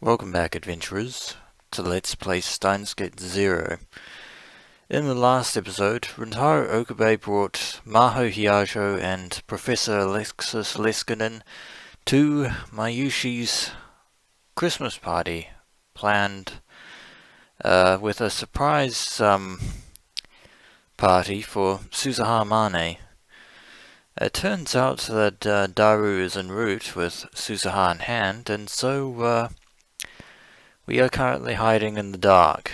Welcome back, adventurers, to Let's Play Steins Zero. In the last episode, Rintaro Okabe brought Maho Hiajo and Professor Alexis Leskinen to Mayushi's Christmas party, planned with a surprise party for Suzuha Mane. It turns out that Daru is en route with Suzuha in hand, and so we are currently hiding in the dark,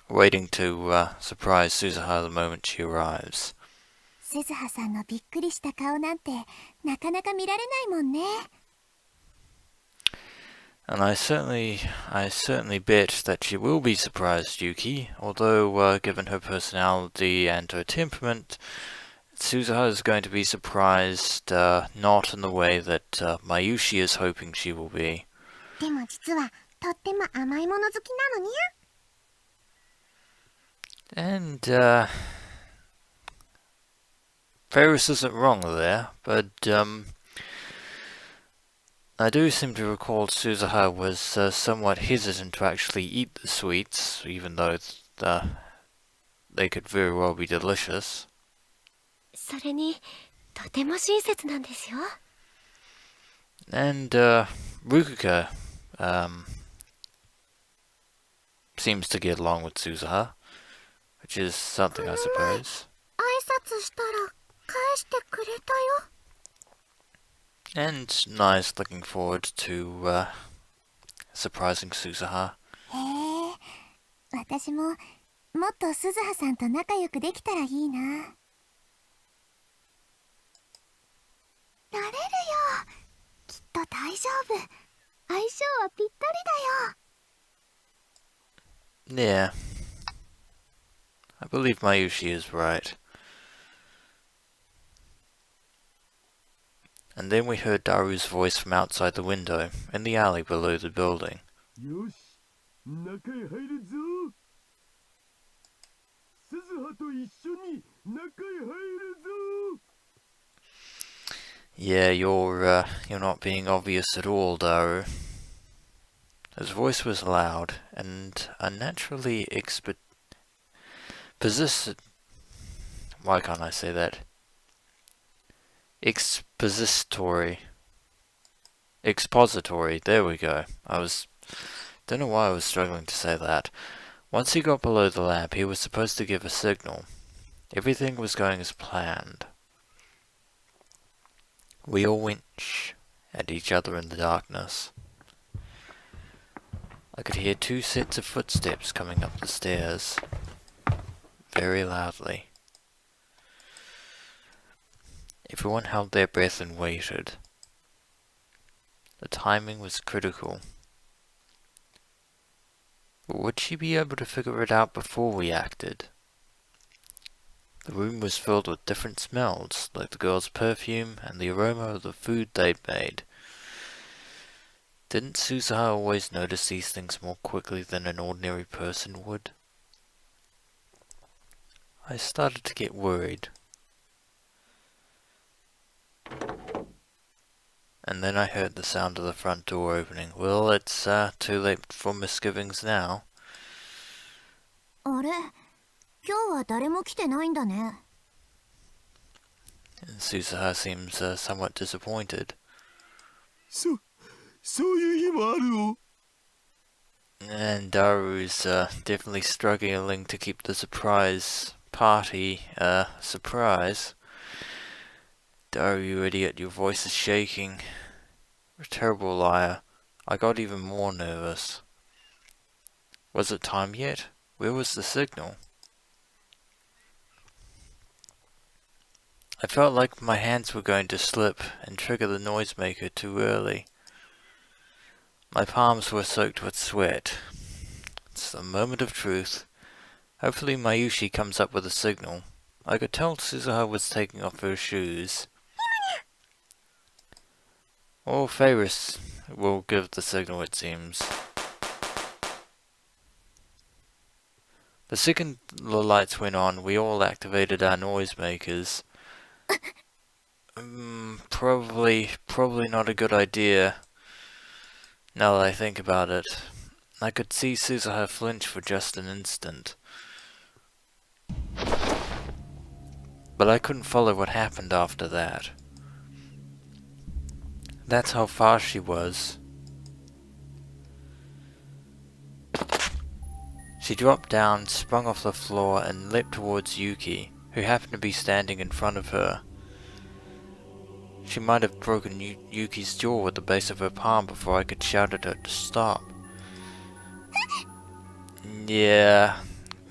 waiting to surprise Suzuha the moment she arrives. Suzuha-sanのびっくりした顔なんてなかなか見られないもんね。And I certainly bet that she will be surprised, Yuki, although given her personality and her temperament, Suzuha is going to be surprised not in the way that Mayushi is hoping she will be. でも実はとっても甘いもの好きなのにゃ。And Ferris isn't wrong there, but I do seem to recall Suzuha was somewhat hesitant to actually eat the sweets, even though they could very well be delicious. それにとても親切なんですよ。And Rukuka seems to get along with Suzuha, which is something, I suppose. 挨拶したら返してくれたよ。And nice, looking forward to surprising Suzuha. へえ、私ももっと鈴葉さんと仲良くできたらいいな。なれるよ。きっと大丈夫。相性はぴったりだよ。Yeah, I believe Mayushi is right. And then we heard Daru's voice from outside the window, in the alley below the building. Yeah, you're not being obvious at all, Daru. His voice was loud and unnaturally Why can't I say that? Expository. There we go. Don't know why I was struggling to say that. Once he got below the lamp, he was supposed to give a signal. Everything was going as planned. We all went shh at each other in the darkness. I could hear 2 sets of footsteps coming up the stairs, very loudly. Everyone held their breath and waited. The timing was critical. But would she be able to figure it out before we acted? The room was filled with different smells, like the girl's perfume and the aroma of the food they'd made. Didn't Suzuha always notice these things more quickly than an ordinary person would? I started to get worried. And then I heard the sound of the front door opening. Well, it's too late for misgivings now. あれ、今日は誰も来てないんだね。And Suzuha seems somewhat disappointed. そういう日もあるの? And Daru's definitely struggling to keep the surprise party surprise. Daru, you idiot, your voice is shaking. You're a terrible liar. I got even more nervous. Was it time yet? Where was the signal? I felt like my hands were going to slip and trigger the noisemaker too early. My palms were soaked with sweat. It's the moment of truth. Hopefully Mayushi comes up with a signal. I could tell Suzuha was taking off her shoes. Or Ferris will give the signal, it seems. The second the lights went on, we all activated our noisemakers. Probably not a good idea. Now that I think about it, I could see Suzuha flinch for just an instant. But I couldn't follow what happened after that. That's how fast she was. She dropped down, sprung off the floor, and leapt towards Yuki, who happened to be standing in front of her. She might have broken Yuki's jaw with the base of her palm before I could shout at her to stop. Yeah,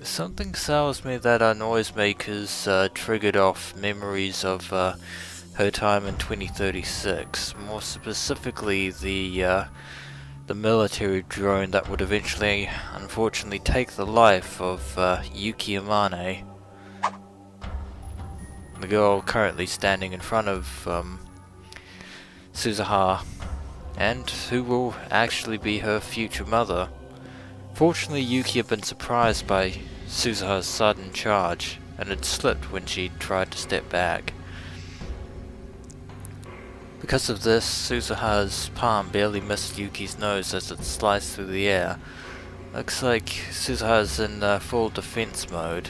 something tells me that our noisemakers triggered off memories of her time in 2036. More specifically, the military drone that would eventually, unfortunately, take the life of Yuki Amane, the girl currently standing in front of Suzuha, and who will actually be her future mother. Fortunately, Yuki had been surprised by Suzuha's sudden charge, and had slipped when she tried to step back. Because of this, Suzuha's palm barely missed Yuki's nose as it sliced through the air. Looks like Suzuha's in full defense mode.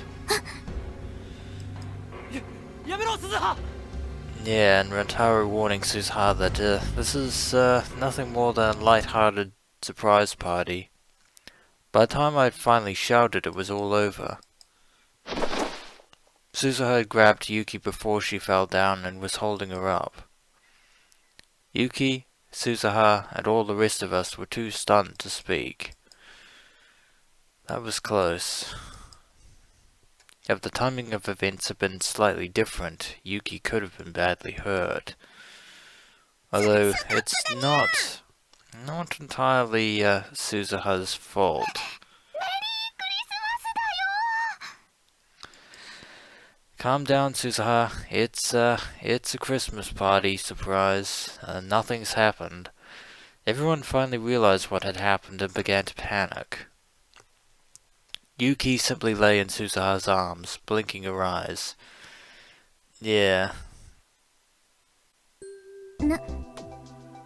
Yeah, and Rentaru warning Suzuha that this is nothing more than a light-hearted surprise party. By the time I'd finally shouted, it was all over. Suzuha had grabbed Yuki before she fell down and was holding her up. Yuki, Suzuha, and all the rest of us were too stunned to speak. That was close. If the timing of events had been slightly different, Yuki could have been badly hurt. Although it's not entirely Suzuha's fault. Calm down, Suzuha. It's a Christmas party surprise. Nothing's happened. Everyone finally realized what had happened and began to panic. Yuki simply lay in Suzuha's arms, blinking her eyes. Yeah.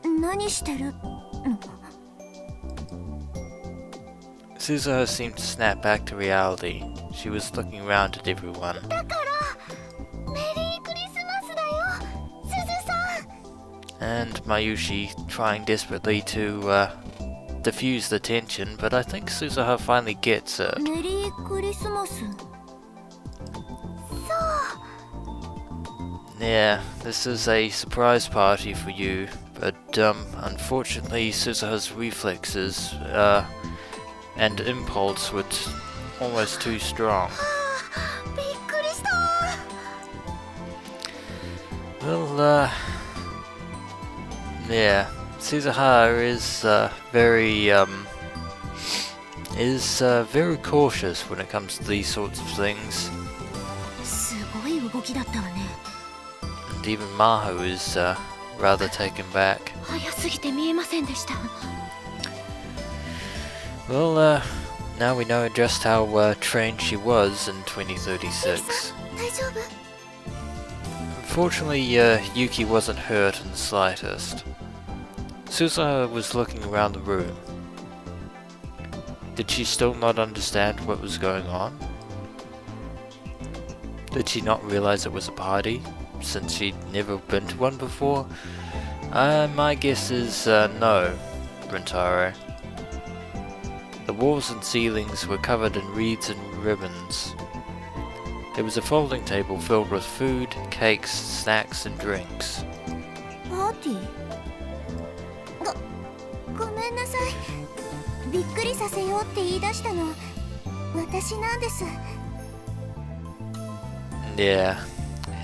何してるの? Suzuha seemed to snap back to reality. She was looking around at everyone. だからメリークリスマスだよ、すずさん。 And Mayuri trying desperately to diffuse the tension, but I think Suzuha finally gets it. メリークリスマス。そう。 Yeah, this is a surprise party for you, but unfortunately Suzuha's reflexes and impulse were almost too strong. びっくりした。 Well, yeah, Suzuha is very cautious when it comes to these sorts of things. すごい動きだったわね。 And even Maho is rather taken back. 早すぎて見えませんでした。 Well, now we know just how trained she was in 2036. 大丈夫? Fortunately, Yuki wasn't hurt in the slightest. Suzuha was looking around the room. Did she still not understand what was going on? Did she not realize it was a party, since she'd never been to one before? My guess is no, Rentaro. The walls and ceilings were covered in wreaths and ribbons. There was a folding table filled with food, cakes, snacks, and drinks. パーティー? ごめんなさい。びっくりさせようって言い出したの私なんです。 Yeah,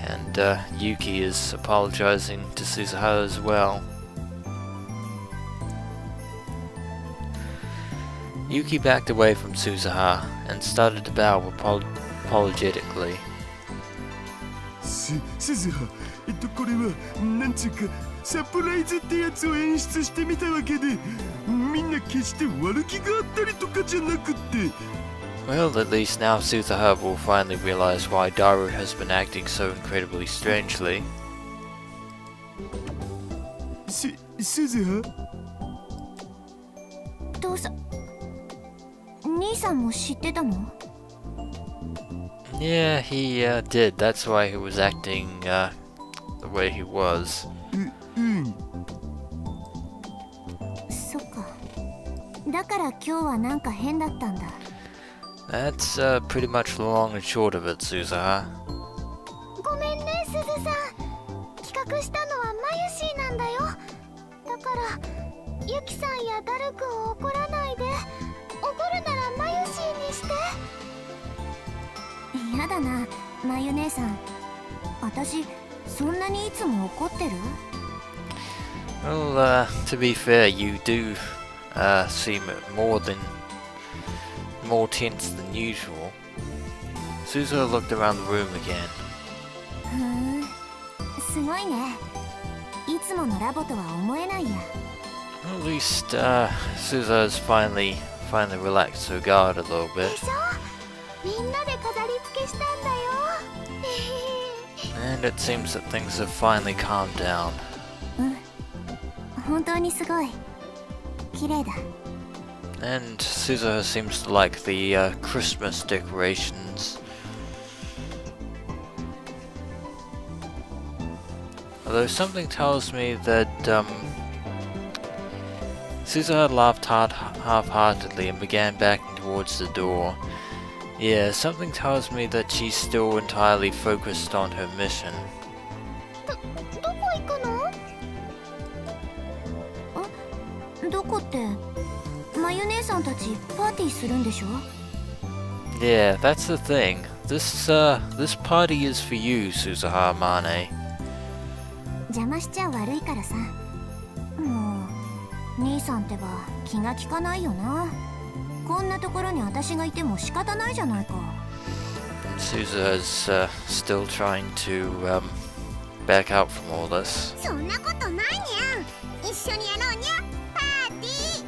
and Yuki is apologizing to Suzuha as well. Yuki backed away from Suzuha and started to bow apologetically. すずは、これはなんつうかサプライズってやつを演出してみたわけで、みんな決して悪気があったりとかじゃなくって。 Well, at least now Suzuha will finally realize why Daru has been acting so incredibly strangely. すずは、父さん、兄さんも知ってたの？ Yeah, he did. That's why he was acting the way he was. うん。そっか。だから今日はなんか変だったんだ。That's pretty much the long and short of it, Suzuha. ごめんね、すずさん。企画したのはマユシーなんだよ。だからユキさんやダルくんを怒らないで。怒るならマユシーにして。やだな、マユ姉さん。私そんなにいつも怒ってる？ Well, to be fair, you do seem more tense than usual. Suzuha looked around the room again. ふーん、すごいね。いつものラボとは思えないや。At least Suzuha's finally relaxed her guard a little で bit. しょ？みんなで飾り付けしたんだよ。And it seems that things have finally calmed down. うん、本当にすごい。綺麗だ。And Suzuha seems to like the Christmas decorations. Although something tells me that Suzuha laughed half-heartedly and began backing towards the door. Yeah, something tells me that she's still entirely focused on her mission. どこ行くの？どこって、マユ姉さんたちパーティーするんでしょ？ Yeah, that's the thing. This party is for you, Suzuha Mane. 邪魔しちゃ悪いからさ。もう兄さんってば気が利かないよな。こんなところに私がいても仕方ないじゃないか。Suzuha's still trying to back out from all this. そんなことないにゃん。一緒にやろうにゃ。パーティ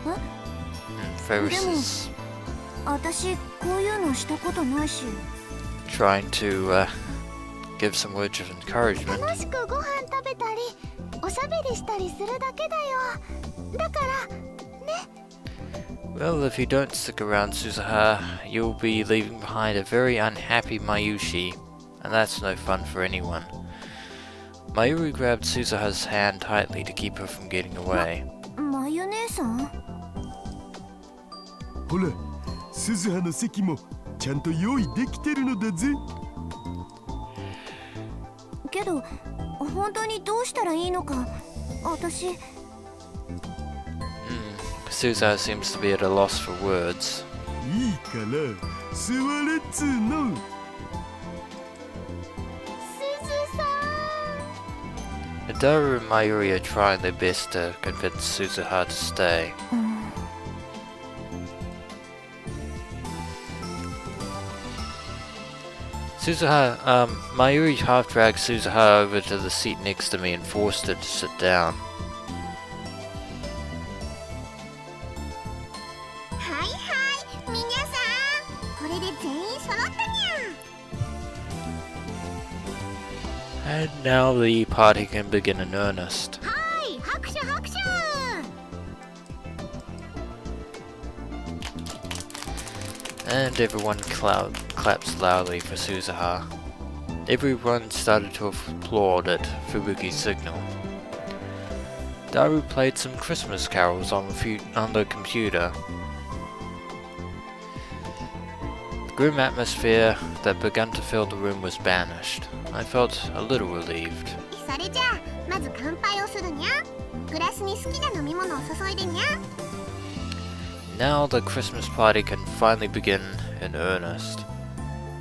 ー。Ferris is 私こういうのしたことないし。 trying to give some words of encouragement. 楽しくご飯食べたり、おしゃべりしたりするだけだよ。だからね。 Well, if you don't stick around, Suzuha, you'll be leaving behind a very unhappy Mayushi, and that's no fun for anyone. Mayuri grabbed Suzuha's hand tightly to keep her from getting away. マユ姉さん？ほら、鈴葉の席もちゃんと用意できてるのだぜ。けど本当にどうしたらいいのか私。Suzuha seems to be at a loss for words. いいから座れっつーの。すずさん。 Daru and Mayuri are trying their best to convince Suzuha to stay. Suzuha, Mayuri half dragged Suzuha over to the seat next to me and forced her to sit down. はいはい、皆さん、これで全員揃ったにゃ。 And now the party can begin in earnest. はい、拍手拍手。 And everyone claps loudly for Suzuha. Everyone started to applaud at Fubuki's signal. Daru played some Christmas carols on the computer. The grim atmosphere that began to fill the room was banished. I felt a little relieved. それじゃあ、まず乾杯をするにゃ。グラスに好きな飲み物を注いでにゃ。 Now the Christmas party can finally begin in earnest.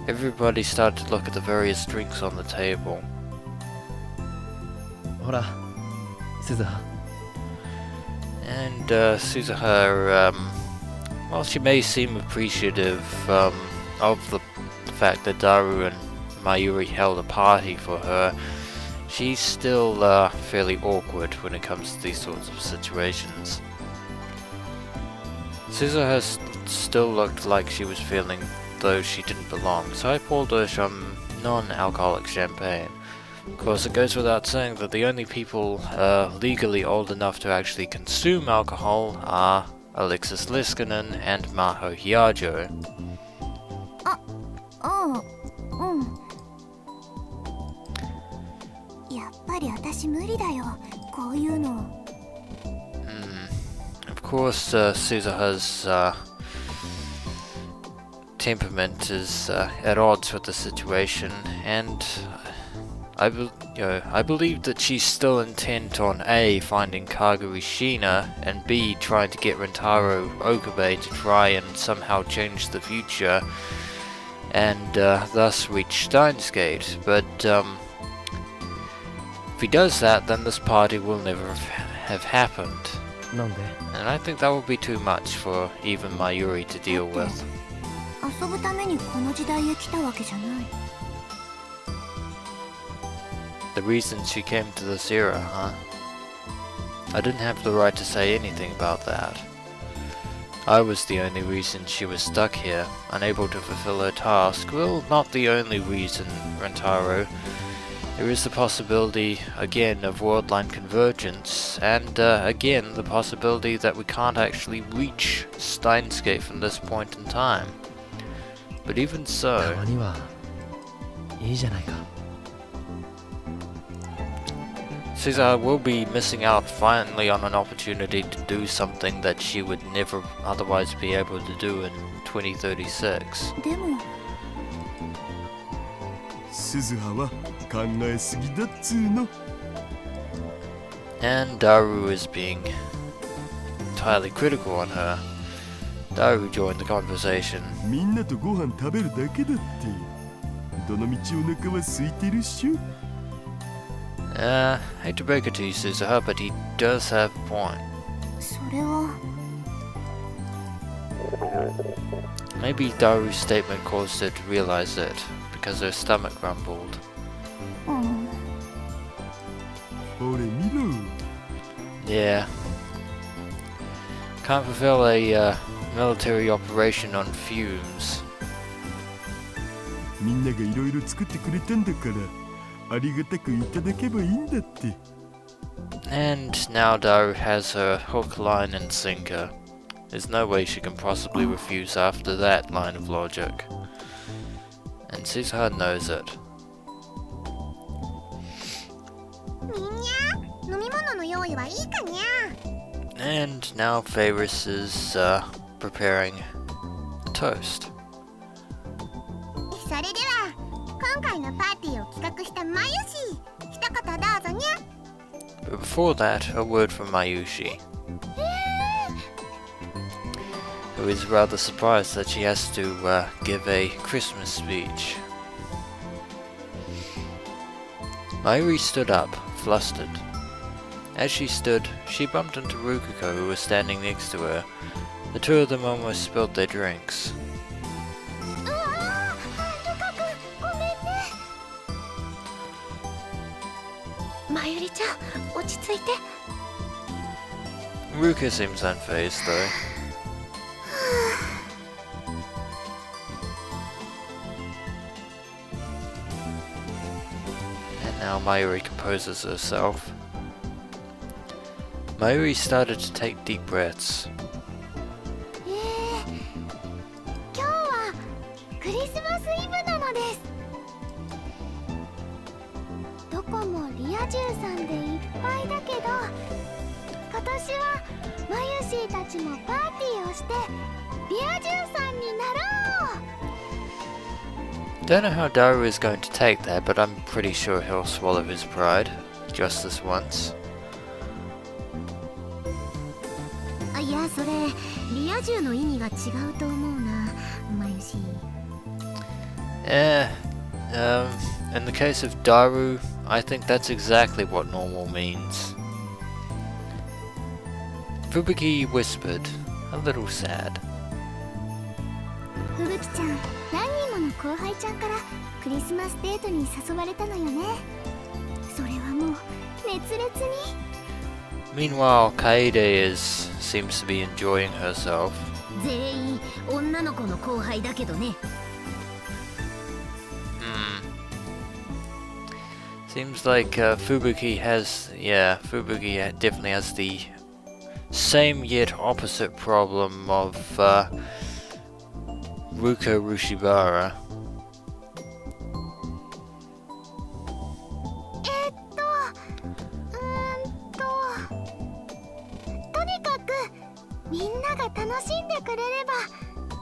Everybody started to look at the various drinks on the table. ほら、鈴葉。 And Suzuha, well, she may seem appreciative of the fact that Daru and Mayuri held a party for her. She's still fairly awkward when it comes to these sorts of situations. Suzuha still looked like she was feeling though she didn't belong, so I poured her some non-alcoholic champagne. Of course, it goes without saying that the only people legally old enough to actually consume alcohol are Alexis Liskinen and Maho Hyajo. ああ、うん。やっぱり私無理だよ、こういうの。Of course, Suzuha's temperament is at odds with the situation, and I believe that she's still intent on A, finding Kaguri Shina, and B, trying to get Rentaro Okabe to try and somehow change the future, and thus reach Steins Gate. But if he does that, then this party will never have happened. なんで And I think that would be too much for even Mayuri to deal with. 遊ぶためにこの時代へ来たわけじゃない。The reason she came to this era, huh? I didn't have the right to say anything about that. I was the only reason she was stuck here, unable to fulfill her task. Well, not the only reason, Rentaro. There is the possibility, again, of world-line convergence, and again, the possibility that we can't actually reach Steins Gate from this point in time. But even た so... まにはいいじゃないか Suzuha will be missing out finally on an opportunity to do something that she would never otherwise be able to do in 2036. でも鈴葉は考えすぎだっつーの。 And Daru is being entirely critical on her. Daru joined the conversation. みんなとご飯食べるだけだって。どのみちお腹は空いてるっしょ。Hate to break it to you, Suzuha, but he does have a point. それは Maybe Daru's statement caused her to realize it, because her stomach rumbled. うん。ほれ見ろ。 Yeah. Can't fulfill a military operation on fumes. みんながいろいろ作ってくれたんだから、ありがたくいただけばいいんだって。 And now Daru has her hook, line, and sinker. There's no way she can possibly refuse after that line of logic. And Suzuha knows it. みんな飲み物の用意はいいかにゃ。 And now Faris is preparing a toast. それでは今回のパーティーを企画したマユシ、一言どうぞにゃ。 But before that, a word from Mayushi, who is rather surprised that she has to give a Christmas speech. Mayuri stood up, flustered. As she stood, she bumped into Rukuko, who was standing next to her. The two of them almost spilled their drinks. うわあ、ルカ君ごめんね。マユリちゃん落ち着いて。 Ruka seems unfazed, though. And now Mayuri composes herself. Mayuri started to take deep breaths. 今日はクリスマスイブなのです。どこもリア充さんでいっぱいだけど、今年はマユシーたちもパーティーをしてリア充さんになろう。 Don't know how Daru is going to take that, but I'm pretty sure he'll swallow his pride. Just this once. いや、それリア充の意味が違うと思うな、マユシー。In the case of Daru, I think that's exactly what normal means. Fubuki whispered, a little sad. ふぶきちゃん、何人もの後輩ちゃんからクリスマスデートに誘われたのよね。それはもう熱烈に。 Meanwhile, Kaede seems to be enjoying herself. 全員女の子の後輩だけどね。Seems like Fubuki definitely has the same yet opposite problem of Ruko Rushibara. とにかくみんなが楽しんでくれれば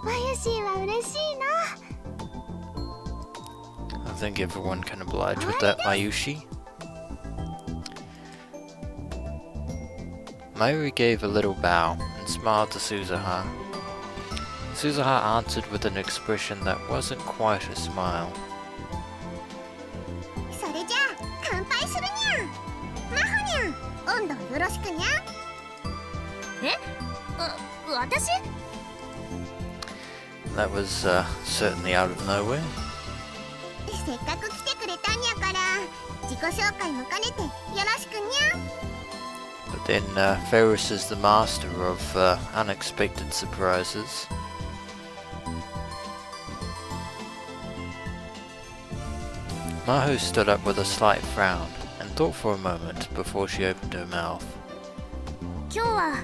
マユシーは嬉しいな。 I think everyone can oblige with that, Mayushi. Mayuri gave a little bow and smiled to Suzuha. Suzuha answered with an expression that wasn't quite a smile. それじゃあ乾杯するにゃ。マホにゃん、温度よろしくにゃ。私？ That was certainly out of nowhere. せっかく来てくれたんやから自己紹介も兼ねてよろしくにゃ。 But then Ferris is the master of unexpected surprises. Maho stood up with a slight frown and thought for a moment before she opened her mouth. 今日は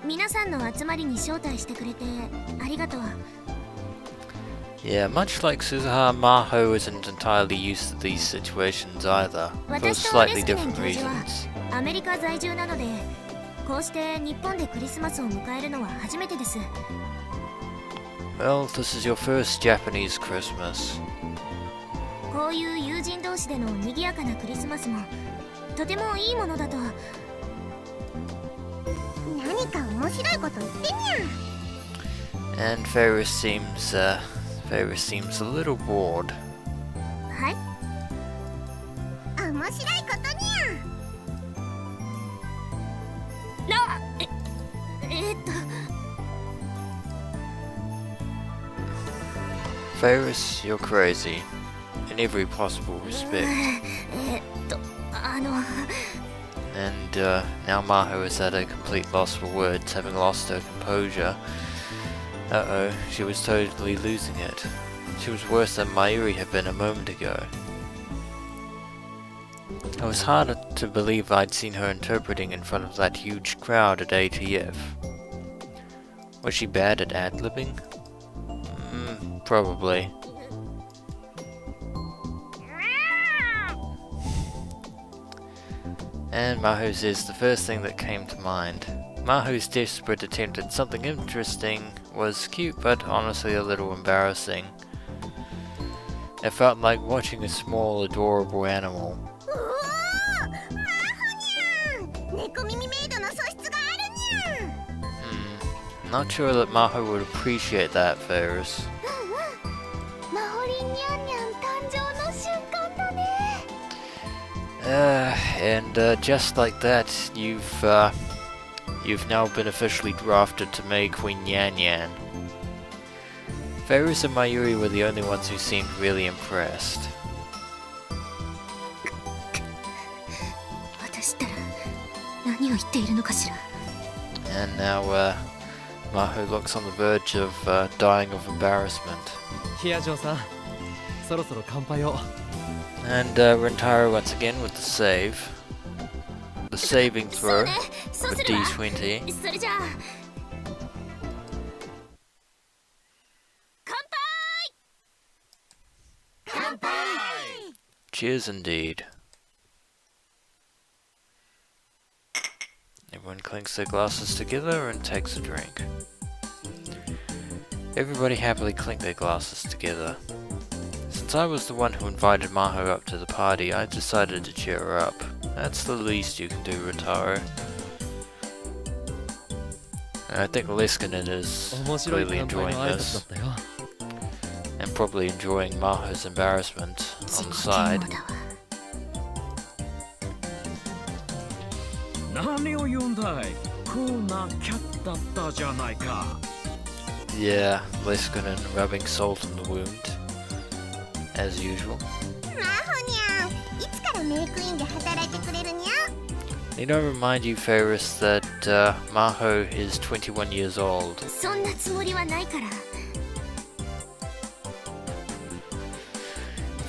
皆さんの集まりに招待してくれてありがとう。 Yeah, much like Suzuha, Maho isn't entirely used to these situations either, for slightly different reasons. アメリカ在住なので、こうして日本でクリスマスを迎えるのは初めてです。 Well, this is your first Japanese Christmas. こういう友人同士での賑やかなクリスマスもとてもいいものだと。何か面白いこと言ってにゃ。 And Ferris seems a little bored. はい。面白いことにゃ。Ferris, you're crazy. In every possible respect. And now Maho is at a complete loss for words, having lost her composure. Uh-oh, she was totally losing it. She was worse than Mayuri had been a moment ago. It was harder to believe I'd seen her interpreting in front of that huge crowd at ATF. Was she bad at ad-libbing? Probably. And Maho says the first thing that came to mind. Maho's desperate attempt at something interesting was cute, but honestly a little embarrassing. It felt like watching a small, adorable animal. Not sure that Maho would appreciate that, Ferris. And just like that, you've now been officially drafted to May Queen Yan Yan. Ferris and Mayuri were the only ones who seemed really impressed. And now Maho looks on the verge of dying of embarrassment. And Rentaro once again with the save. The saving throw with D20. Cheers indeed. Everyone clinks their glasses together and takes a drink. Everybody happily clinked their glasses together. Since I was the one who invited Maho up to the party, I decided to cheer her up. That's the least you can do, Rentaro. And I think Leskinen is clearly enjoying this. And probably enjoying Maho's embarrassment on the side. Yeah, Leskinen rubbing salt in the wound. As usual. Need I remind you, Ferris, that Maho is 21 years old.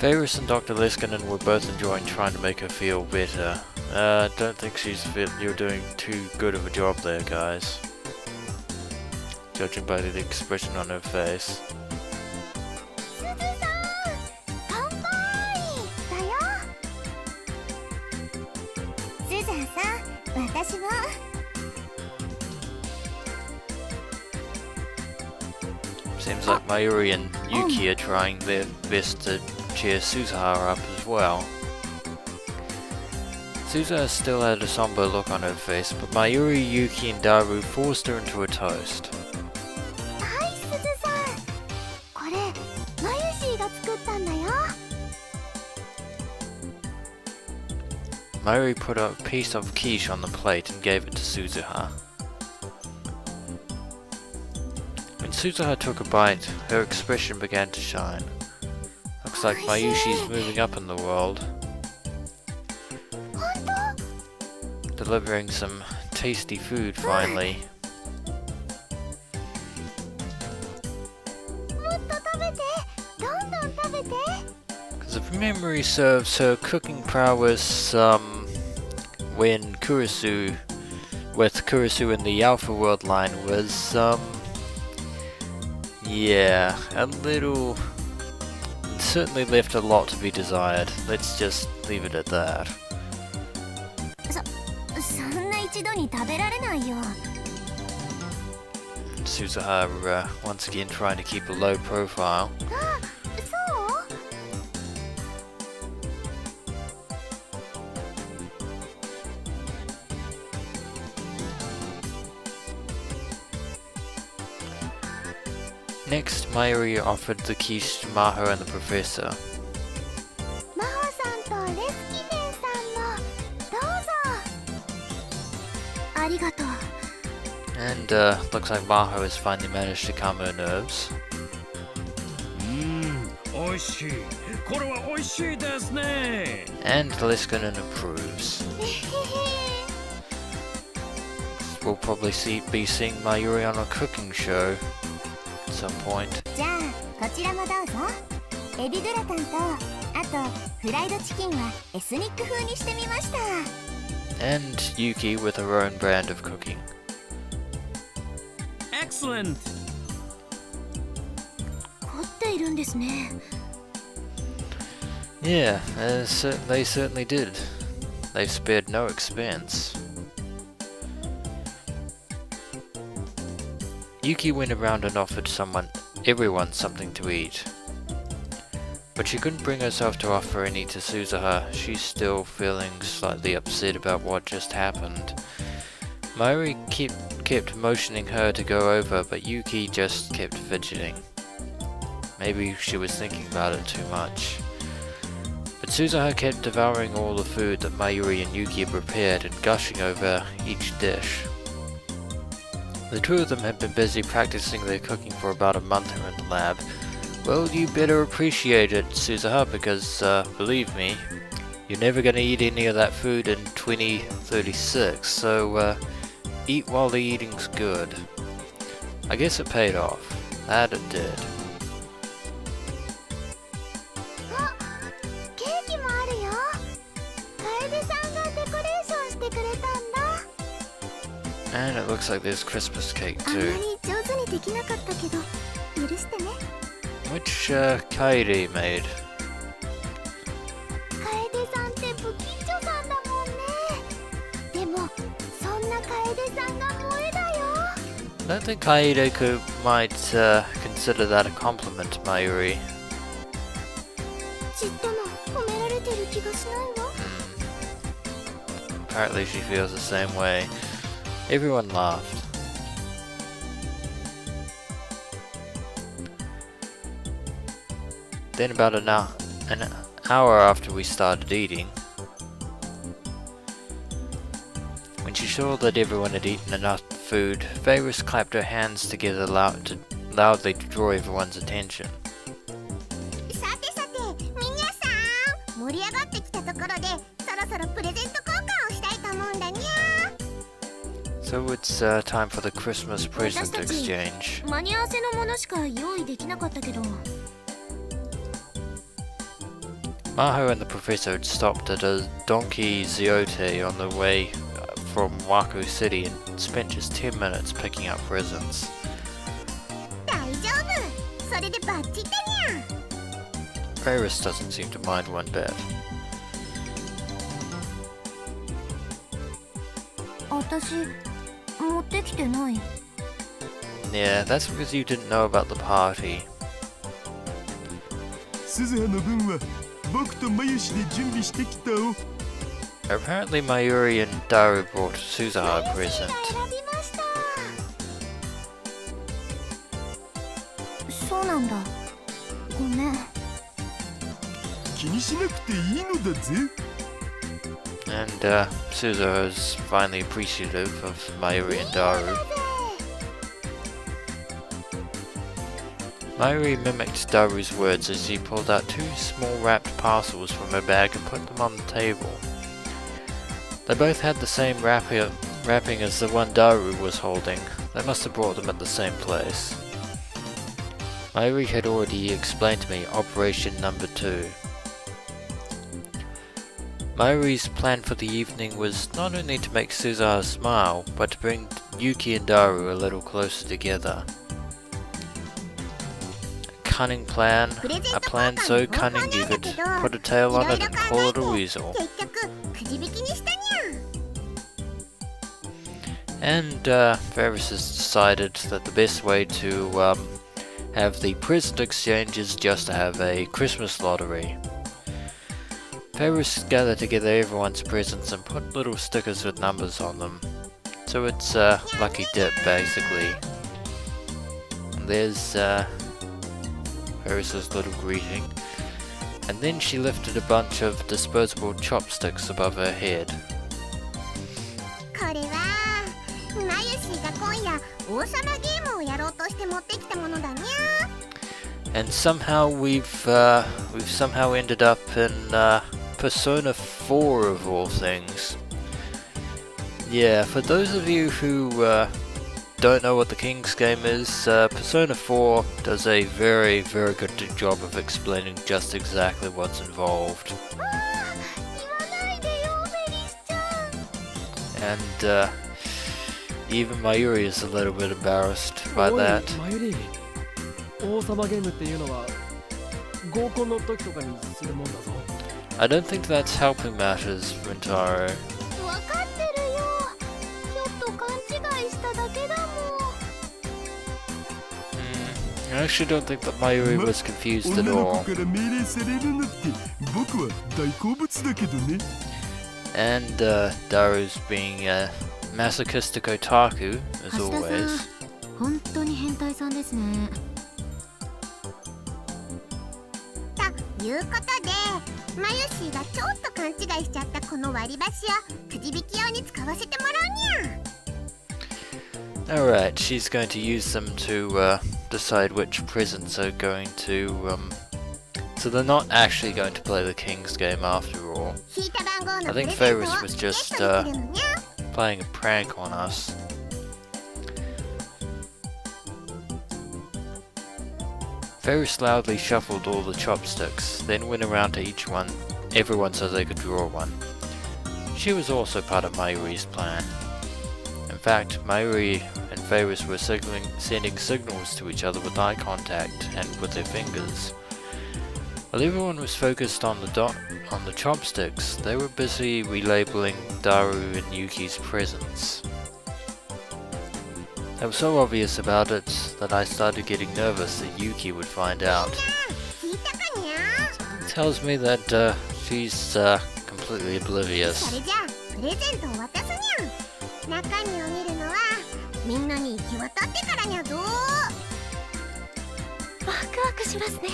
Varys and Dr. Liskinen were both enjoying trying to make her feel better. Don't think you're doing too good of a job there, guys. Judging by the expression on her face. すずさん乾杯だよ。スザンさん私も。 Seems like Mayuri and Yuki are trying their best to cheer Suzuha up as well. Suzuha still had a somber look on her face, but Mayuri, Yuki and Daru forced her into a toast. はいすずさんこれマユシーが作ったんだよ。 Mayuri put a piece of quiche on the plate and gave it to Suzuha. When Suzuha took a bite, her expression began to shine. Looks like Mayushi's moving up in the world. 本当 Delivering some tasty food finally. もっと食べてどんどん食べて。 Because if memory serves, her cooking prowess when with Kurisu in the Alpha World line was yeah, a little, certainly left a lot to be desired. Let's just leave it at that. そんな一度に食べられないよ。 Suzuha once again trying to keep a low profile. あ、そう？ Next, Mayuri offered the quiche to Maho and the professor. マホさんとレスキネンさんもどうぞ。ありがとう。 And looks like Maho has finally managed to calm her nerves. おいしいこれはおいしいですね And Liskinen approves. We'll probably be seeing Mayuri on a cooking show at some point. じゃあこちらもどうぞ。エビグラタンとあとフライドチキンはエスニック風にしてみました。 And Yuki with her own brand of cooking. Excellent 凝っているんですね。 Yeah, they certainly did. They've spared no expense. Yuki went around and offered everyone something to eat. But she couldn't bring herself to offer any to Suzuha. She's still feeling slightly upset about what just happened. Mayuri kept motioning her to go over, but Yuki just kept fidgeting. Maybe she was thinking about it too much. But Suzuha kept devouring all the food that Mayuri and Yuki had prepared and gushing over each dish. The two of them had been busy practicing their cooking for about a month here in the lab. Well, you better appreciate it, Suzuha, because, believe me, you're never gonna eat any of that food in 2036, so, eat while the eating's good. I guess it paid off. That it did. あ、ケーキもあるよ。楓さんがデコレーションしてくれたんだ。 And it looks like there's Christmas cake あんま too. り上手にできなかったけど許してね。 Which, Kairi made. 楓さんって不吉祥さんだもんね。でもそんな楓さんが萌えだよ。 I don't think Kaede might consider that a compliment to Mayuri. ちっとも褒められてる気がしないわ。 Apparently she feels the same way. Everyone laughed. Then about an hour after we started eating, when she saw that everyone had eaten enough food, Varys clapped her hands together loudly to draw everyone's attention. さてさて皆さん盛り上がってきたところでそろそろプレゼント交換をしたいと思うんだにゃ。 So it's time for the Christmas present exchange. 間に合わせのものしか用意できなかったけど。Maho and the professor had stopped at a donkey ziote on the way from Waku City and spent just 10 minutes picking up presents. 大丈夫、それでバッチリだにゃ。 Ferris doesn't seem to mind one bit. 私持ってきてない。 Yeah, that's because you didn't know about the party. 鈴葉の分は僕とマユシで準備してきたお。 Apparently Mayuri and Daru brought Suzuha a present. 選びました。そうなんだ。ごめん。気にしなくていいのだぜ。 And Suzuha is finally appreciative of Mayuri and Daru. Mayuri mimicked Daru's words as she pulled out 2 small wrapped parcels from her bag and put them on the table. They both had the same wrapping as the one Daru was holding. They must have brought them at the same place. Mayuri had already explained to me Operation Number 2. Mayuri's plan for the evening was not only to make Suzuha smile, but to bring Yuki and Daru a little closer together. A cunning plan, a plan so cunning you could put a tail on it and call it a weasel. 結局くじ引きにしたにゃ。 And Ferris has decided that the best way to have the present exchange is just to have a Christmas lottery. Ferris gathered together everyone's presents and put little stickers with numbers on them. So it's a lucky dip, basically. And there's Ferris's little greeting. And then she lifted a bunch of disposable chopsticks above her head. これはマユシーが今夜王様ゲームをやろうとして持ってきたものだにゃ。 And somehow we've somehow ended up in Persona 4 of all things. Yeah, for those of you who don't know what the King's game is, Persona 4 does a very, very good job of explaining just exactly what's involved. 言わないでよ、メリスちゃん。 And even Mayuri is a little bit embarrassed by that. マユリ、王様ゲームっていうのは合コンの時とかにするもんだぞ。 I don't think that's helping matters, Rintaro. わかってるよ。ちょっと勘違いしただけだもん。 I actually don't think that Mayuri was confused 女 at の all. 子から命令されるのって僕は大好物だけどね。 And Daru's being a masochistic otaku, as 橋田さん always. 本当に変態さんですね。ということで、マユシーがちょっと勘違いしちゃったこの割り箸をくじ引き用に使わせてもらうにゃ。 Alright, she's going to use them to decide which presents are going to. So they're not actually going to play the King's game after all. 引いた番号の I プレ think ゼントを Ferris ゲ was ッ just トできるのにゃ。 playing a prank on us. Ferris loudly shuffled all the chopsticks, then went around to everyone so they could draw one. She was also part of Mayuri's plan. In fact, Mayuri and Ferris were sending signals to each other with eye contact and with their fingers. While everyone was focused on the chopsticks, they were busy relabeling Daru and Yuki's presents. They were so obvious about it that I started getting nervous that Yuki would find out. 引いたかにゃ。 It tells me that she's completely そ oblivious. れじゃあプレゼントを渡すにゃ。中身を見るのはみんなに行き渡ってからにゃぞ。ワクワクしますね。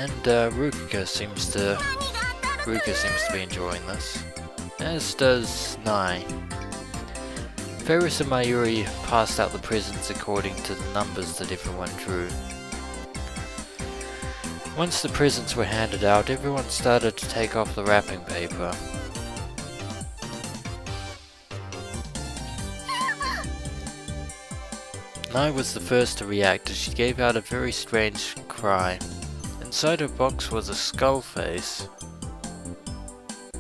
And Ruka seems to be enjoying this, as does Nai. Ferris and Mayuri passed out the presents according to the numbers that everyone drew. Once the presents were handed out, everyone started to take off the wrapping paper. Nai was the first to react as she gave out a very strange cry. And inside her box was a skull face.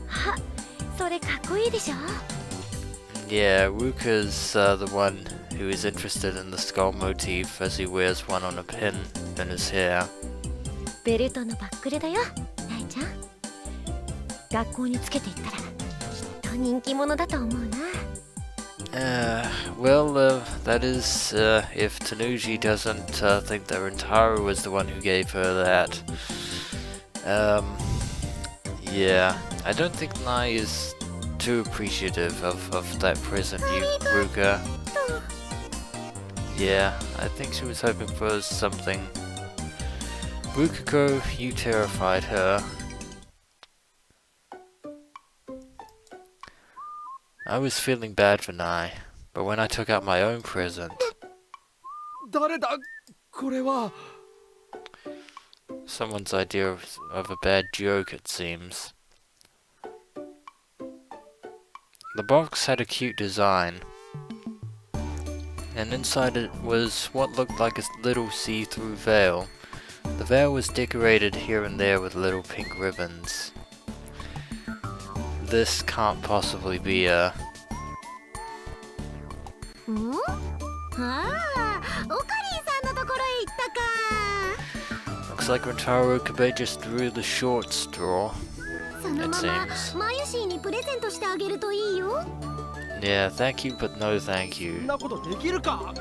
あ、それかっこいいでしょ。 Yeah, Ruka's the one who is interested in the skull motif as he wears one on a pin in his hair. ベルトのバックルだよ、ナイちゃん。学校につけていったらきっと人気者だと思うな。That is if Tanuji doesn't think that Rintaro was the one who gave her that. Yeah, I don't think Nai is too appreciative of that present, Ruka. Yeah, I think she was hoping for something. Rukako, you terrified her. I was feeling bad for Nai, but when I took out my own present... 誰だこれは。 Someone's idea of a bad joke, it seems. The box had a cute design, and inside it was what looked like a little see-through veil. The veil was decorated here and there with little pink ribbons. This can't possibly be a... ん？ああ、オカリンさんのところへ行ったか。 Looks like Rintaro Okabe just drew the short straw, その it まま seems. マユシーにプレゼントしてあげるといいよ。 Yeah, thank you, but no thank そ you. んなことできるか。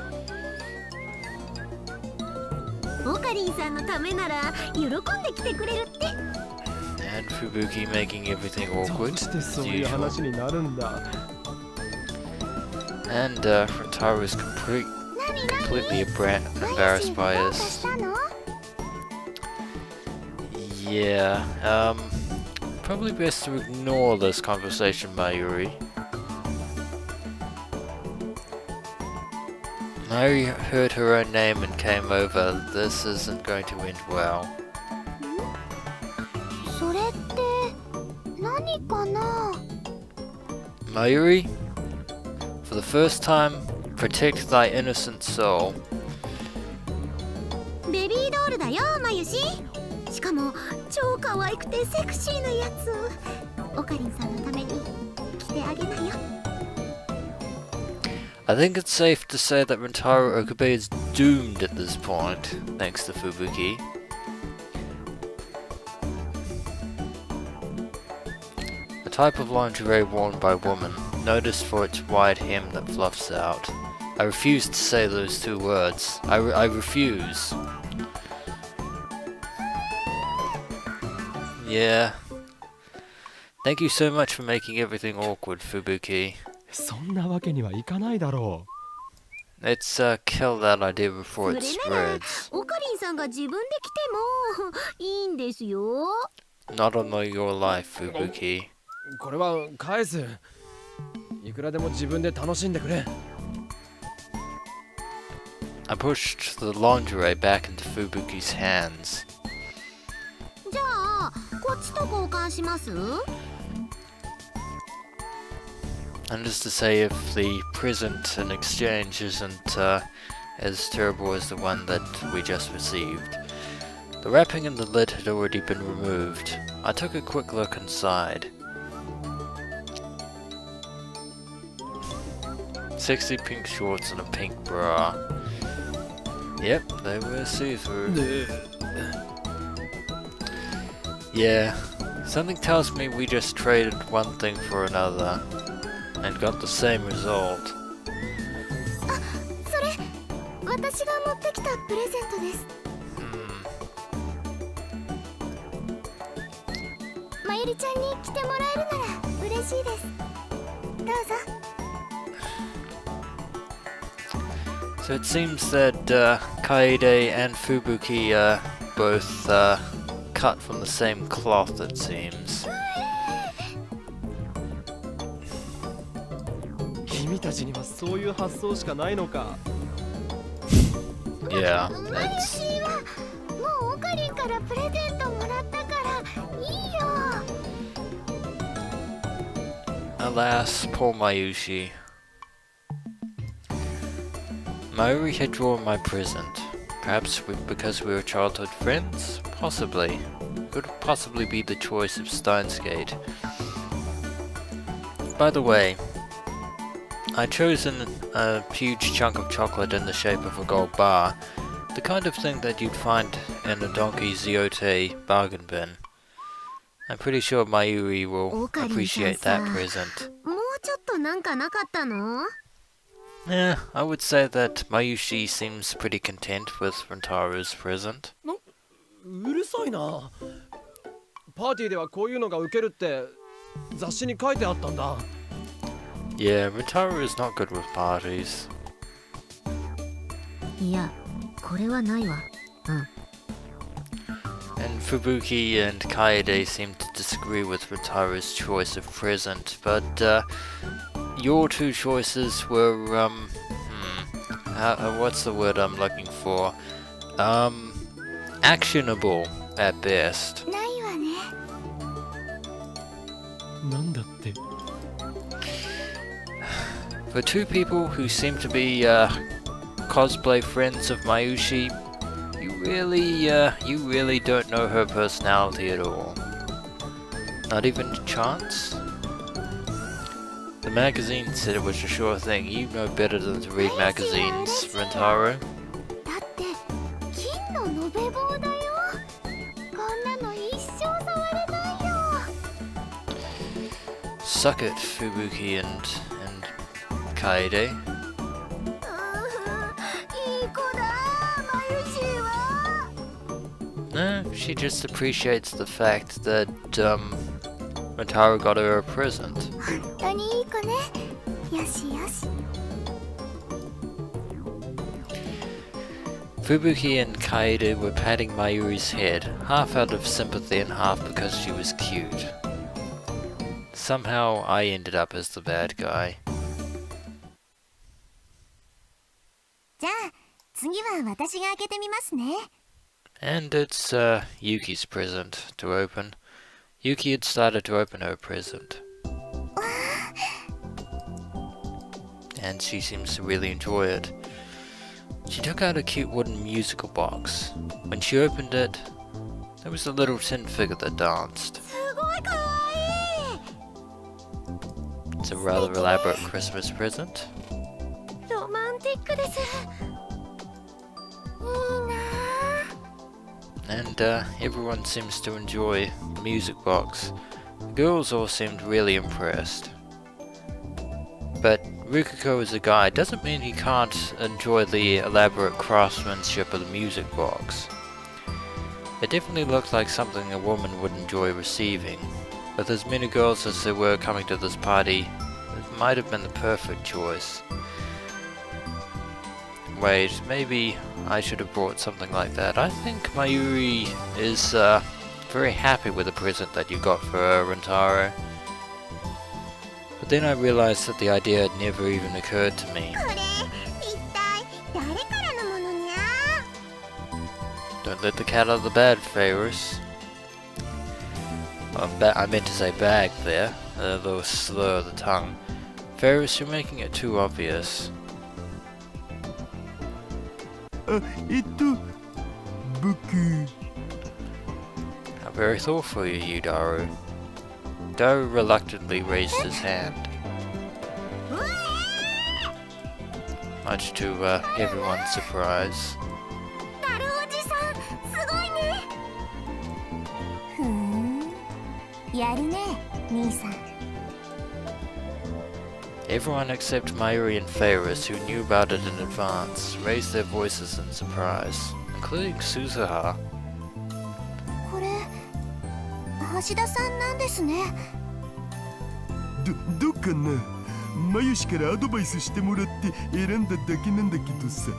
オカリンさんのためなら喜んで来てくれるって。 And Fubuki making everything ど awkward, うして as そういう usual. 話になるんだ。 And Rintaro is completely embarrassed by どうか us. したの？ Yeah, probably best to ignore this conversation, Mayuri. Mayuri heard her own name and came over. This isn't going to end well. それって何かな？ Mayuri, for the first time, protect thy innocent soul. ベビードールだよ、マユシ。しかも超可愛くてセクシーなやつ。オカリンさんのために着てあげなよ。 I think it's safe to say that Rintaro Okabe is doomed at this point, thanks to Fubuki. A type of lingerie worn by women, noticed for its wide hem that fluffs out. I refuse to say those two words. I refuse. Yeah. Thank you so much for making everything awkward, Fubuki. そんなわけにはいかないだろ Let's kill that idea before そ it れなら spreads. オカリンさんが自分で着てもいいんですよ。 Not on your life, Fubuki. う。これは返す。いくらでも自分で楽しんでくれ。 I pushed the lingerie back into Fubuki's hands. じゃあこっちと交換します？ And as to say, if the present in exchange isn't as terrible as the one that we just received. The wrapping and the lid had already been removed. I took a quick look inside. 60 pink shorts and a pink bra. Yep, they were see-through. Yeah, something tells me we just traded one thing for another and got the same result. それ私が持ってきたプレゼントです。 マユリちゃんに着てもらえるなら嬉しいです。どうぞ。 So it seems that Kaede and Fubuki are both cut from the same cloth, it seems. 君たちにはそういう発想しかないのか。 Yeah, マユ that's... シーはもうオカリンからプレゼントもらったからいいよ。 Alas, poor Mayushi. Mayuri had drawn my present. Perhaps because we were childhood friends? Possibly. Could possibly be the choice of Steins. By the way, I'd chosen a huge chunk of chocolate in the shape of a gold bar, the kind of thing that you'd find in a Donkey Ziote bargain bin. I'm pretty sure Mayuri will appreciate that present. もうちょっとなんかなかったの？ Yeah, I would say that Mayushi seems pretty content with Rentaru's present. うるさいな。パーティーではこういうのがウケるって雑誌に書いてあったんだ。Yeah, Rentaru is not good with parties. いや、これはないわ。And Fubuki and Kaede seem to disagree with Rentaru's choice of present, but your two choices were, what's the word I'm looking for? Actionable at best. ないわね。なんだって。For two people who seem to be cosplay friends of Mayushi, you really don't know her personality at all. Not even a chance? The magazine said it was a sure thing. You know better than to read magazines, Rentaru. だって金の延べ棒だよ。こんなの一生触れないよ。 Suck it, Fubuki and Kaede. いい子だ、マユシーは。 No, she just appreciates the fact that Rentaru got her a present. 本当にいい子ね。よしよし。 Fubuki and Kaede were patting Mayuri's head, half out of sympathy and half because she was cute. Somehow I ended up as the bad guy. じゃあ次は私が開けてみますね。 And it's Yuki's present to open. Yuki had started to open her present. And she seems to really enjoy it. She took out a cute wooden musical box. When she opened it, there was a little tin figure that danced. すごいかわいい。 It's a rather elaborate Christmas present. ロマンティックです。いいなあ。 And everyone seems to enjoy the music box. The girls all seemed really impressed. But Rikuko as a guy doesn't mean he can't enjoy the elaborate craftsmanship of the music box. It definitely looked like something a woman would enjoy receiving. With as many girls as there were coming to this party, it might have been the perfect choice. Wait, maybe I should have brought something like that. I think Mayuri is very happy with the present that you got for her, Rentaro. But then I realized that the idea had never even occurred to me. これ一体誰からのものにゃ？ Don't let the cat out of the bag, Ferris. I meant to say bag there, a little slur of the tongue. Ferris, you're making it too obvious. あ、僕 How very thoughtful of you, Daru. Daru reluctantly raised his hand, much to everyone's surprise. ダルおじさん、すごいね。ふーん、やるね、兄さん。 Everyone except Mayuri and Ferris, who knew about it in advance, raised their voices in surprise, including Suzuha. これ橋田さんなんですね。どうかな。マユシからアドバイスしてもらって選んだだけなんだけどさ。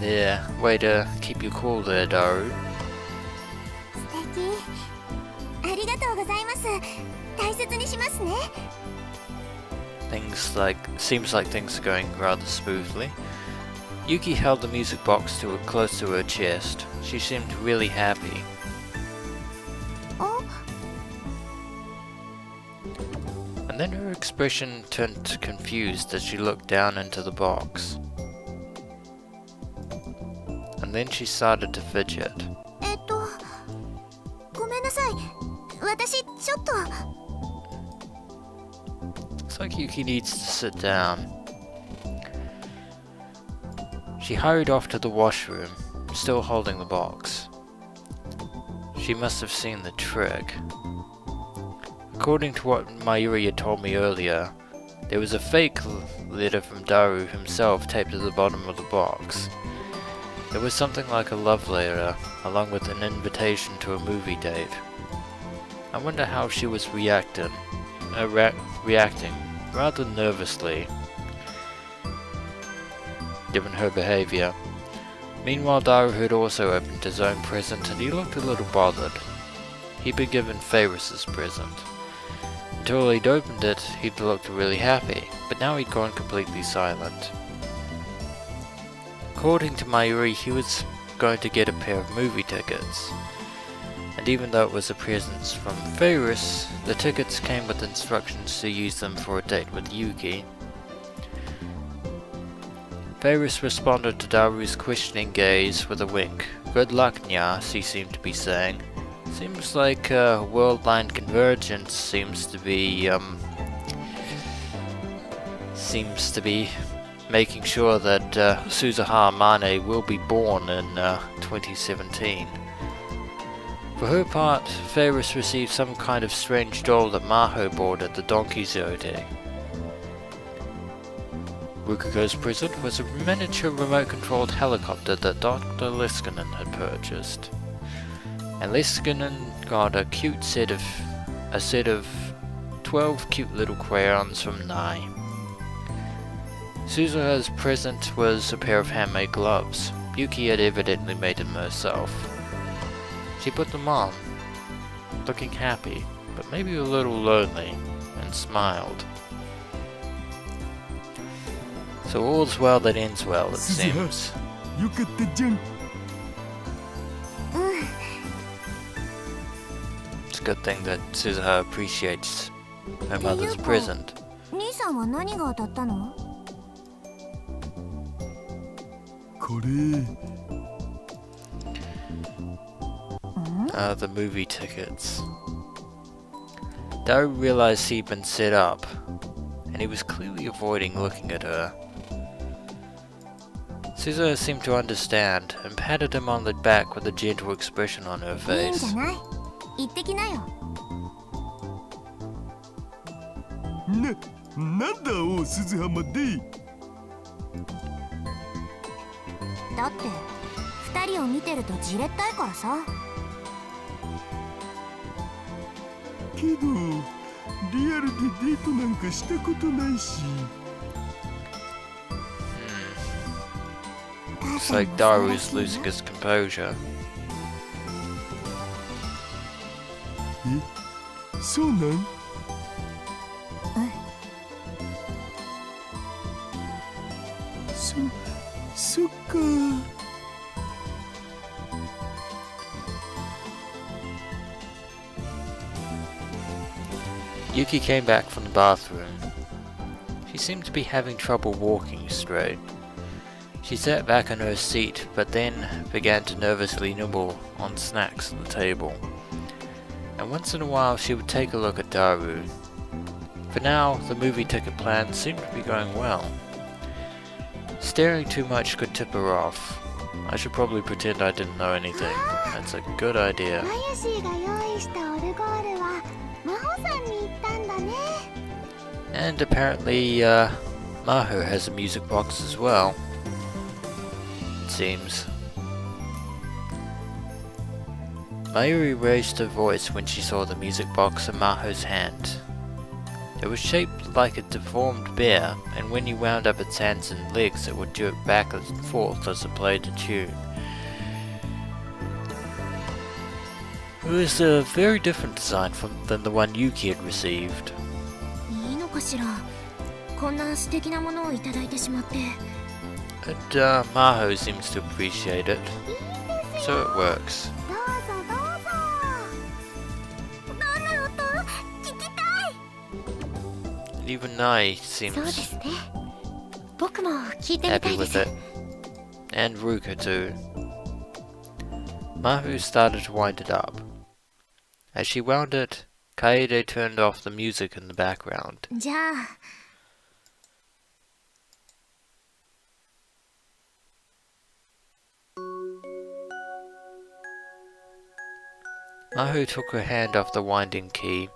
There, way to keep you cool there, Daru. 素敵。ありがとうございます。大切にしますね。 Seems like things are going rather smoothly. Yuki held the music box close to her chest. She seemed really happy. あ、 And then her expression turned confused as she looked down into the box. And then she started to fidget. like Yuki needs to sit down. She hurried off to the washroom, still holding the box. She must have seen the trick. According to what Mayuri had told me earlier, there was a fake letter from Daru himself taped to the bottom of the box. It was something like a love letter, along with an invitation to a movie date. I wonder how she was reacting rather nervously, given her behavior. Meanwhile, Daru had also opened his own present and he looked a little bothered. He'd been given Faris' present. Until he'd opened it, he'd looked really happy, but now he'd gone completely silent. According to Mayuri, he was going to get a pair of movie tickets. And even though it was a present from Faris, the tickets came with instructions to use them for a date with Yuki. Faris responded to Daru's questioning gaze with a wink. "Good luck, Nya," she seemed to be saying. Seems like world-line convergence seems to be making sure that Suzuha Mane will be born in 2017. For her part, Faris received some kind of strange doll that Maho bought at the Donkey Zote. Rukako's present was a miniature remote-controlled helicopter that Dr. Liskinen had purchased. And Liskinen got a set of 12 cute little crayons from Nai. Suzuha's present was a pair of handmade gloves. Yuki had evidently made them herself. She put them on, looking happy, but maybe a little lonely, and smiled. So all's well that ends well, it seems. よかったじゃん。It's a good thing that Suzuha appreciates her mother's present. 兄さんは何が当たったの？これ The movie tickets. Daru realized he'd been set up, and he was clearly avoiding looking at her. Suzuha seemed to understand, and patted him on the back with a gentle expression on her いいんじ face. ゃない？行ってきなよ。なんだお鈴浜で。だって二人を見てるとじれったいからさ。けどリアルでデートなんかしたことないし。It's like Daru's losing his composure. え、そうなん？そっか。Yuki came back from the bathroom. She seemed to be having trouble walking straight. She sat back in her seat, but then began to nervously nibble on snacks on the table. And once in a while she would take a look at Daru. For now, the movie ticket plan seemed to be going well. Staring too much could tip her off. I should probably pretend I didn't know anything. That's a good idea. マユシーが用意したオルゴールは真帆さんに行ったんだね。 And apparently, Maho has a music box as well. It seems. Mayuri raised her voice when she saw the music box in Maho's hand. It was shaped like a deformed bear, and when you wound up its hands and legs, it would jerk back and forth as it played a tune. It was a very different design than the one Yuki had received. いいのかしら。こんな素敵なものをいただいてしまって。 And Maho seems to appreciate it, so it works. どうぞどうぞ。どんな音？聞きたい。 And even Nai そうで seems すね。僕も聞いてみた happy いで with す。 it. And Ruka too. Maho started to wind it up. As she wound it, Kaede turned off the music in the background. じゃあ Mahu took her hand off the winding key,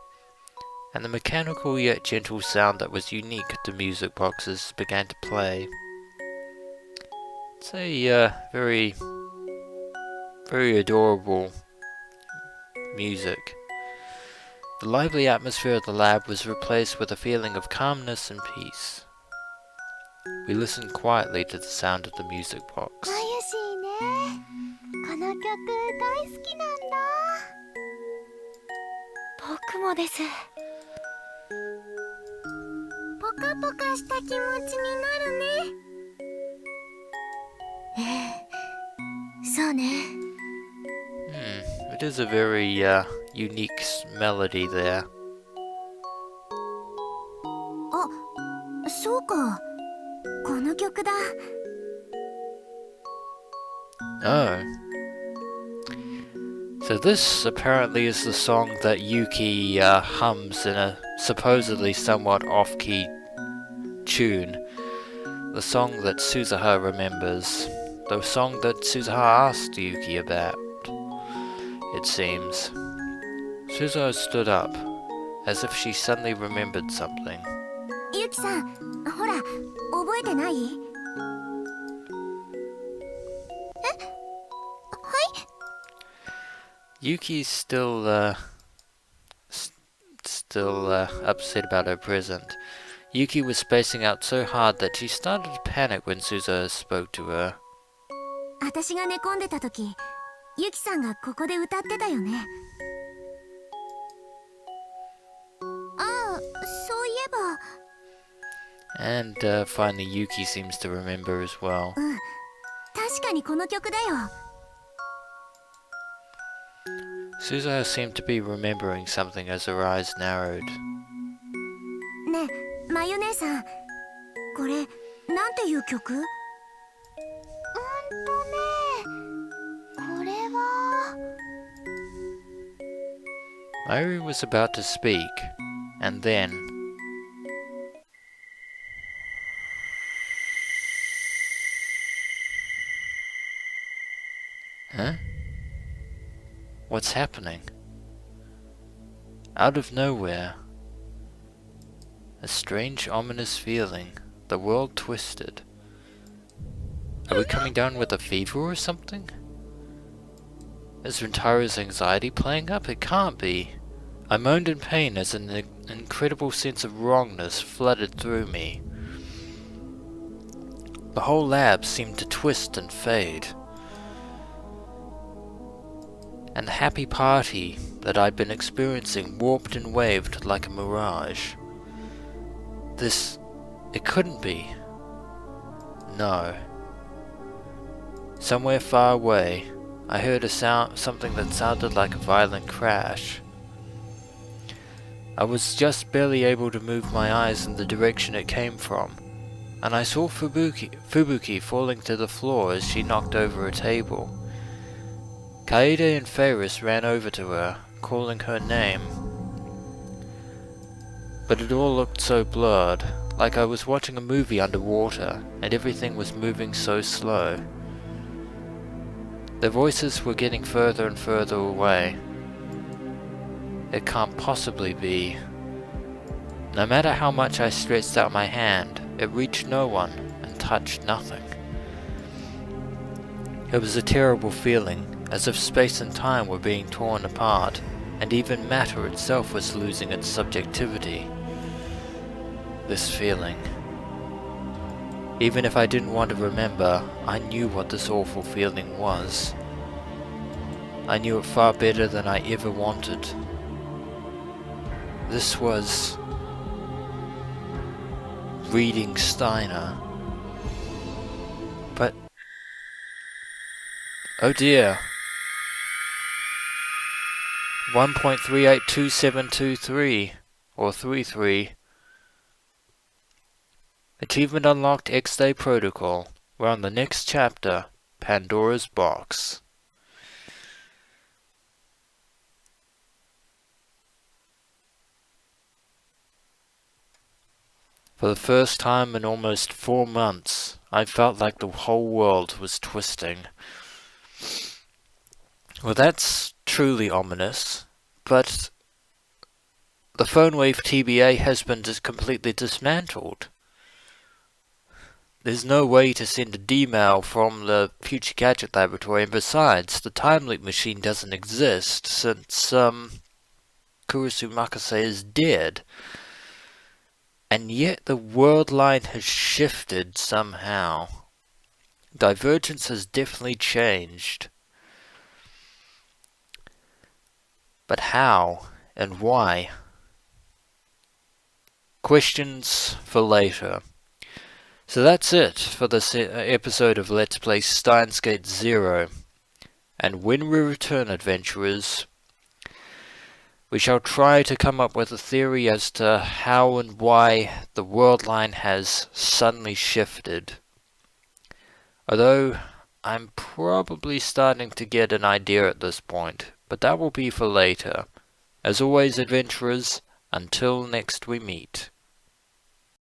and the mechanical yet gentle sound that was unique to music boxes began to play. It's a very adorable music. The lively atmosphere of the lab was replaced with a feeling of calmness and peace. We listened quietly to the sound of the music box. まゆしいね。この曲大好きなんだ。僕もです。ポカポカした気持ちになるね。そうね。It is a very unique melody there. あ、そうか。この曲だ。Oh. So this apparently is the song that Yuki hums in a supposedly somewhat off-key tune. The song that Suzuha remembers. The song that Suzuha asked Yuki about, it seems. Suzuha stood up, as if she suddenly remembered something. ゆきさん、ほら、覚えてない？Yuki's still upset about her present. Yuki was spacing out so hard that she started to panic when Suzuha spoke to her. 私が寝込んでた時、ゆきさんがここで歌ってたよね。ああ、そういえば。And finally Yuki seems to remember as well. 確かにこの曲だよ。Suzuha seemed to be remembering something as her eyes narrowed. ねえ、まゆ姉さん、これなんていう曲？これは。Mayuri was about to speak, and then... Huh? What's happening? Out of nowhere, a strange, ominous feeling. The world twisted. Are we coming down with a fever or something? Is Rintaro's anxiety playing up? It can't be. I moaned in pain as an incredible sense of wrongness flooded through me. The whole lab seemed to twist and fade. And the happy party that I'd been experiencing warped and waved like a mirage. It couldn't be. No. Somewhere far away, I heard something that sounded like a violent crash. I was just barely able to move my eyes in the direction it came from, and I saw Fubuki falling to the floor as she knocked over a table. Kaede and Ferris ran over to her, calling her name. But it all looked so blurred, like I was watching a movie underwater, and everything was moving so slow. Their voices were getting further and further away. It can't possibly be. No matter how much I stretched out my hand, it reached no one and touched nothing. It was a terrible feeling, as if space and time were being torn apart, and even matter itself was losing its subjectivity. This feeling. Even if I didn't want to remember, I knew what this awful feeling was. I knew it far better than I ever wanted. This was... reading Steiner. But... oh dear. 1.382723 or 33. Achievement unlocked X-Day Protocol. We're on the next chapter, Pandora's Box. For the first time in almost 4 months, I felt like the whole world was twisting. Well, that's truly ominous, but the phone wave TBA has been completely dismantled. There's no way to send a D-mail from the Future Gadget Laboratory, and besides, the time loop machine doesn't exist since, Kurisu Makase is dead. And yet the world line has shifted somehow. Divergence has definitely changed. But how and why? Questions for later. So that's it for this episode of Let's Play Steins Gate 0. And when we return, adventurers, we shall try to come up with a theory as to how and why the world line has suddenly shifted. Although, I'm probably starting to get an idea at this point, but that will be for later. As always, adventurers, until next we meet.